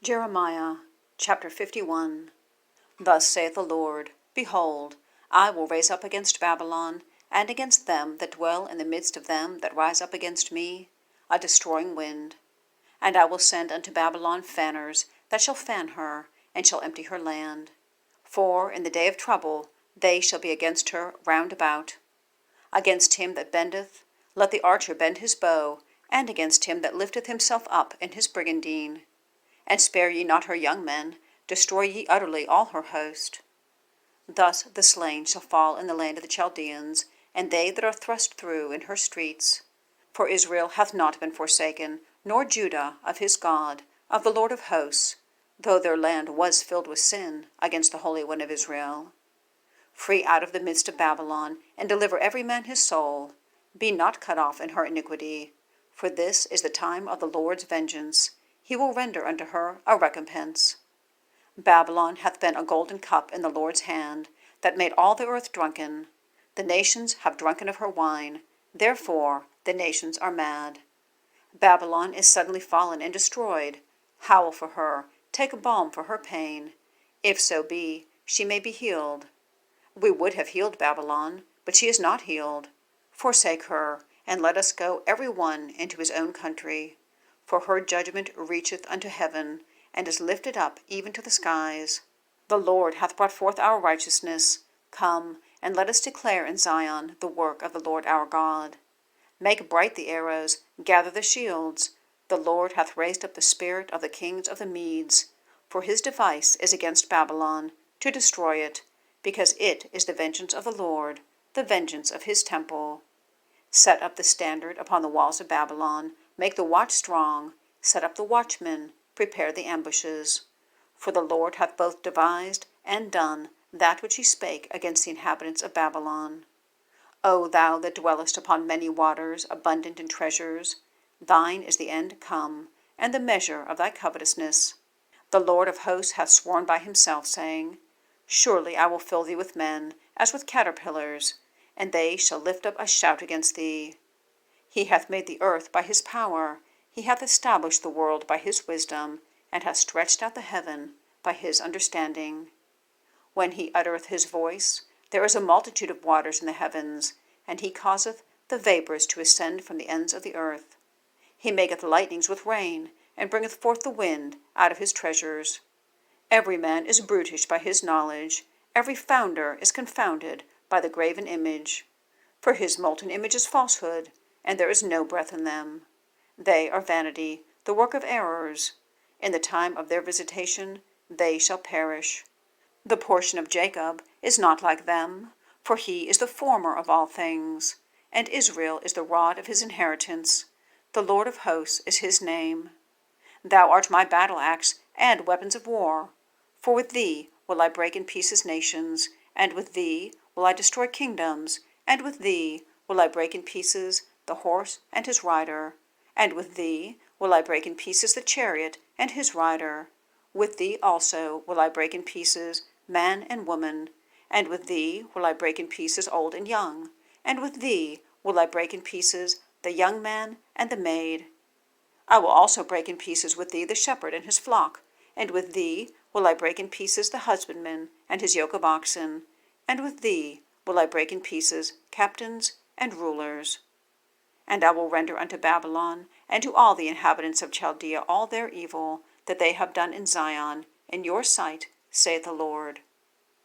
Jeremiah chapter 51. Thus saith the Lord, Behold, I will raise up against Babylon, and against them that dwell in the midst of them that rise up against me, a destroying wind. And I will send unto Babylon fanners that shall fan her, and shall empty her land. For in the day of trouble they shall be against her round about. Against him that bendeth, let the archer bend his bow, and against him that lifteth himself up in his brigandine. And spare ye not her young men, destroy ye utterly all her host. Thus the slain shall fall in the land of the Chaldeans, and they that are thrust through in her streets. For Israel hath not been forsaken, nor Judah of his God, of the Lord of hosts, though their land was filled with sin against the Holy One of Israel. Free out of the midst of Babylon, and deliver every man his soul. Be not cut off in her iniquity, for this is the time of the Lord's vengeance. He will render unto her a recompense. Babylon hath been a golden cup in the Lord's hand, that made all the earth drunken. The nations have drunken of her wine, therefore the nations are mad. Babylon is suddenly fallen and destroyed. Howl for her, take balm for her pain. If so be, she may be healed. We would have healed Babylon, but she is not healed. Forsake her, and let us go every one into his own country. For her judgment reacheth unto heaven, and is lifted up even to the skies. The Lord hath brought forth our righteousness. Come, and let us declare in Zion the work of the Lord our God. Make bright the arrows, gather the shields. The Lord hath raised up the spirit of the kings of the Medes. For his device is against Babylon, to destroy it, because it is the vengeance of the Lord, the vengeance of his temple. Set up the standard upon the walls of Babylon, make the watch strong, set up the watchmen, prepare the ambushes. For the Lord hath both devised and done that which he spake against the inhabitants of Babylon. O thou that dwellest upon many waters, abundant in treasures, thine is the end come, and the measure of thy covetousness. The Lord of hosts hath sworn by himself, saying, Surely I will fill thee with men, as with caterpillars, and they shall lift up a shout against thee. He hath made the earth by his power, he hath established the world by his wisdom, and hath stretched out the heaven by his understanding. When he uttereth his voice, there is a multitude of waters in the heavens, and he causeth the vapours to ascend from the ends of the earth. He maketh lightnings with rain, and bringeth forth the wind out of his treasures. Every man is brutish by his knowledge, every founder is confounded by the graven image. For his molten image is falsehood, and there is no breath in them. They are vanity, the work of errors. In the time of their visitation they shall perish. The portion of Jacob is not like them, for he is the former of all things, and Israel is the rod of his inheritance. The Lord of hosts is his name. Thou art my battle axe and weapons of war. For with thee will I break in pieces nations, and with thee will I destroy kingdoms, and with thee will I break in pieces the horse and his rider, and with thee will I break in pieces the chariot and his rider. With thee also will I break in pieces man and woman, and with thee will I break in pieces old and young, and with thee will I break in pieces the young man and the maid. I will also break in pieces with thee the shepherd and his flock, and with thee will I break in pieces the husbandman and his yoke of oxen, and with thee will I break in pieces captains and rulers. And I will render unto Babylon and to all the inhabitants of Chaldea all their evil that they have done in Zion, in your sight, saith the Lord.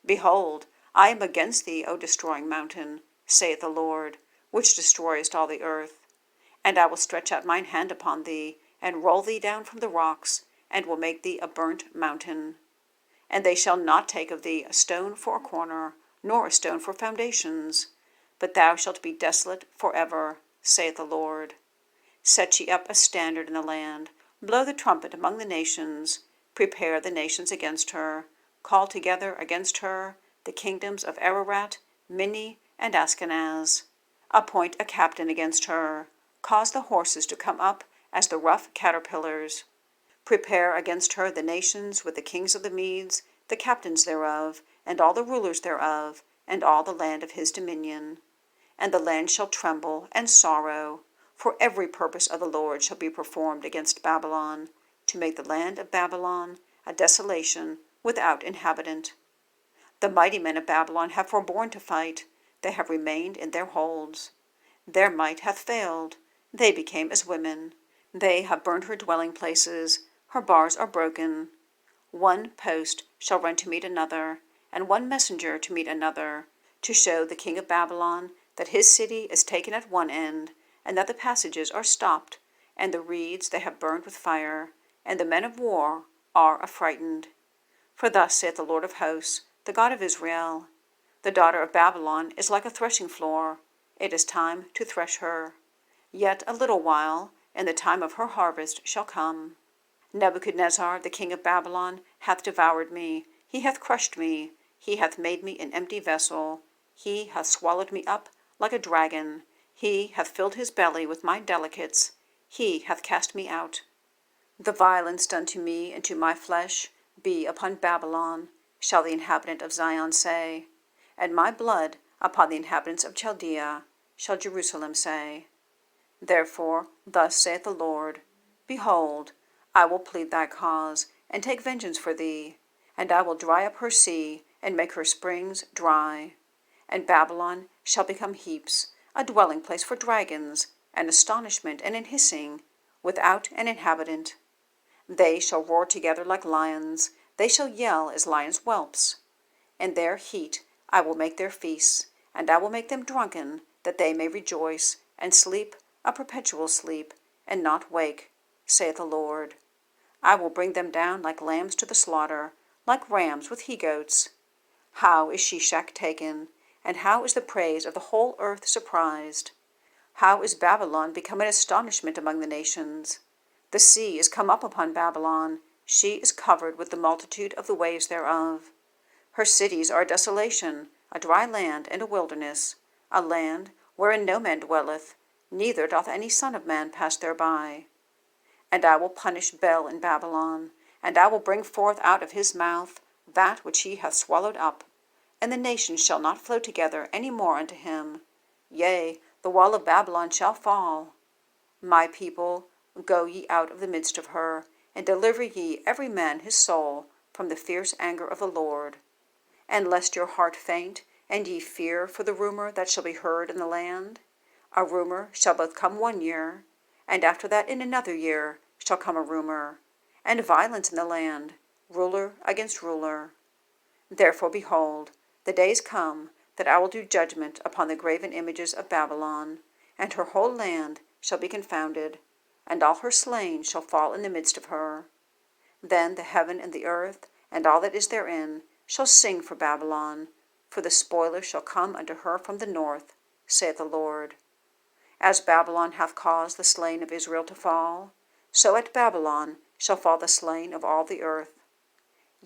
Behold, I am against thee, O destroying mountain, saith the Lord, which destroyest all the earth. And I will stretch out mine hand upon thee, and roll thee down from the rocks, and will make thee a burnt mountain. And they shall not take of thee a stone for a corner, nor a stone for foundations, but thou shalt be desolate for ever, saith the Lord. Set ye up a standard in the land, blow the trumpet among the nations, prepare the nations against her, call together against her the kingdoms of Ararat, Minni, and Askenaz. Appoint a captain against her, cause the horses to come up as the rough caterpillars. Prepare against her the nations with the kings of the Medes, the captains thereof, and all the rulers thereof, and all the land of his dominion. And the land shall tremble and sorrow, for every purpose of the Lord shall be performed against Babylon, to make the land of Babylon a desolation without inhabitant. The mighty men of Babylon have forborne to fight, they have remained in their holds. Their might hath failed, they became as women. They have burned her dwelling places, her bars are broken. One post shall run to meet another, and one messenger to meet another, to show the king of Babylon that his city is taken at one end, and that the passages are stopped, and the reeds they have burned with fire, and the men of war are affrighted. For thus saith the Lord of hosts, the God of Israel, the daughter of Babylon is like a threshing floor, it is time to thresh her. Yet a little while, and the time of her harvest shall come. Nebuchadnezzar the king of Babylon hath devoured me, he hath crushed me, he hath made me an empty vessel, he hath swallowed me up like a dragon, he hath filled his belly with my delicates, he hath cast me out. The violence done to me and to my flesh be upon Babylon, shall the inhabitant of Zion say, and my blood upon the inhabitants of Chaldea, shall Jerusalem say. Therefore thus saith the Lord, Behold, I will plead thy cause, and take vengeance for thee, and I will dry up her sea, and make her springs dry. And Babylon shall become heaps, a dwelling place for dragons, an astonishment and an hissing, without an inhabitant. They shall roar together like lions, they shall yell as lions' whelps. In their heat I will make their feasts, and I will make them drunken, that they may rejoice, and sleep a perpetual sleep, and not wake, saith the Lord. I will bring them down like lambs to the slaughter, like rams with he-goats. How is Sheshach taken, and how is the praise of the whole earth surprised? How is Babylon become an astonishment among the nations? The sea is come up upon Babylon, she is covered with the multitude of the waves thereof. Her cities are a desolation, a dry land and a wilderness, a land wherein no man dwelleth, neither doth any son of man pass thereby. And I will punish Bel in Babylon, and I will bring forth out of his mouth that which he hath swallowed up, and the nations shall not flow together any more unto him. Yea, the wall of Babylon shall fall. My people, go ye out of the midst of her, and deliver ye every man his soul from the fierce anger of the Lord. And lest your heart faint, and ye fear for the rumor that shall be heard in the land, a rumor shall both come 1 year, and after that in another year shall come a rumor, and violence in the land, ruler against ruler. Therefore, behold, the days come that I will do judgment upon the graven images of Babylon, and her whole land shall be confounded, and all her slain shall fall in the midst of her. Then the heaven and the earth, and all that is therein, shall sing for Babylon, for the spoiler shall come unto her from the north, saith the Lord. As Babylon hath caused the slain of Israel to fall, so at Babylon shall fall the slain of all the earth.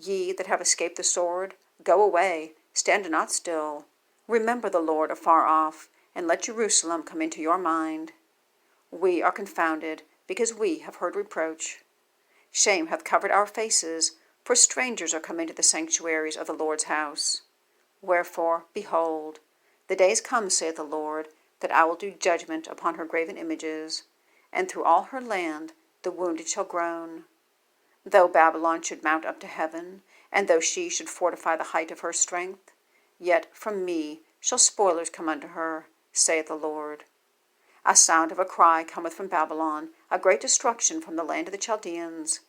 Ye that have escaped the sword, go away, stand not still. Remember the Lord afar off, and let Jerusalem come into your mind. We are confounded, because we have heard reproach. Shame hath covered our faces, for strangers are come into the sanctuaries of the Lord's house. Wherefore, behold, the days come, saith the Lord, that I will do judgment upon her graven images, and through all her land the wounded shall groan. Though Babylon should mount up to heaven, and though she should fortify the height of her strength, yet from me shall spoilers come unto her, saith the Lord. A sound of a cry cometh from Babylon, a great destruction from the land of the Chaldeans,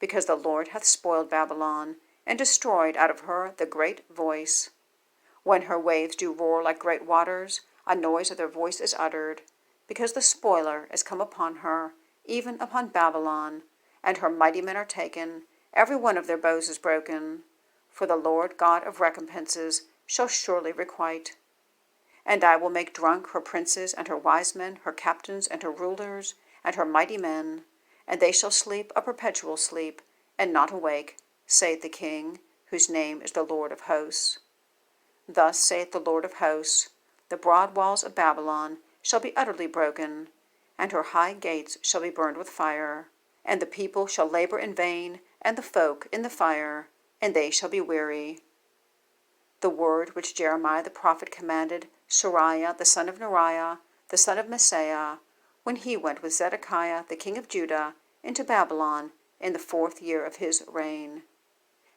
because the Lord hath spoiled Babylon, and destroyed out of her the great voice. When her waves do roar like great waters, a noise of their voice is uttered, because the spoiler is come upon her, even upon Babylon, and her mighty men are taken, every one of their bows is broken. For the Lord God of recompenses shall surely requite. And I will make drunk her princes and her wise men, her captains and her rulers, and her mighty men, and they shall sleep a perpetual sleep, and not awake, saith the King, whose name is the Lord of hosts. Thus saith the Lord of hosts, the broad walls of Babylon shall be utterly broken, and her high gates shall be burned with fire, and the people shall labor in vain, and the folk in the fire, and they shall be weary. The word which Jeremiah the prophet commanded Seraiah the son of Neriah, the son of Messiah, when he went with Zedekiah the king of Judah into Babylon, in the 4th year of his reign.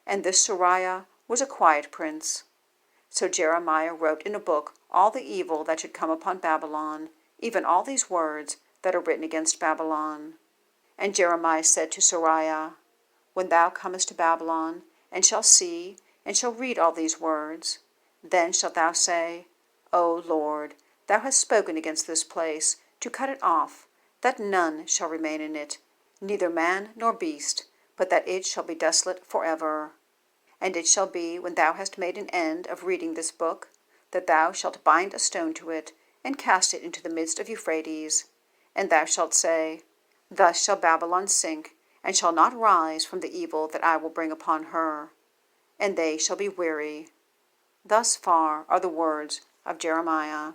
And this Sariah was a quiet prince. So Jeremiah wrote in a book all the evil that should come upon Babylon, even all these words that are written against Babylon. And Jeremiah said to Sariah, When thou comest to Babylon, and shalt see, and shalt read all these words, then shalt thou say, O Lord, thou hast spoken against this place, to cut it off, that none shall remain in it, neither man nor beast, but that it shall be desolate forever. And it shall be, when thou hast made an end of reading this book, that thou shalt bind a stone to it, and cast it into the midst of Euphrates. And thou shalt say, Thus shall Babylon sink, and shall not rise from the evil that I will bring upon her. And they shall be weary. Thus far are the words of Jeremiah.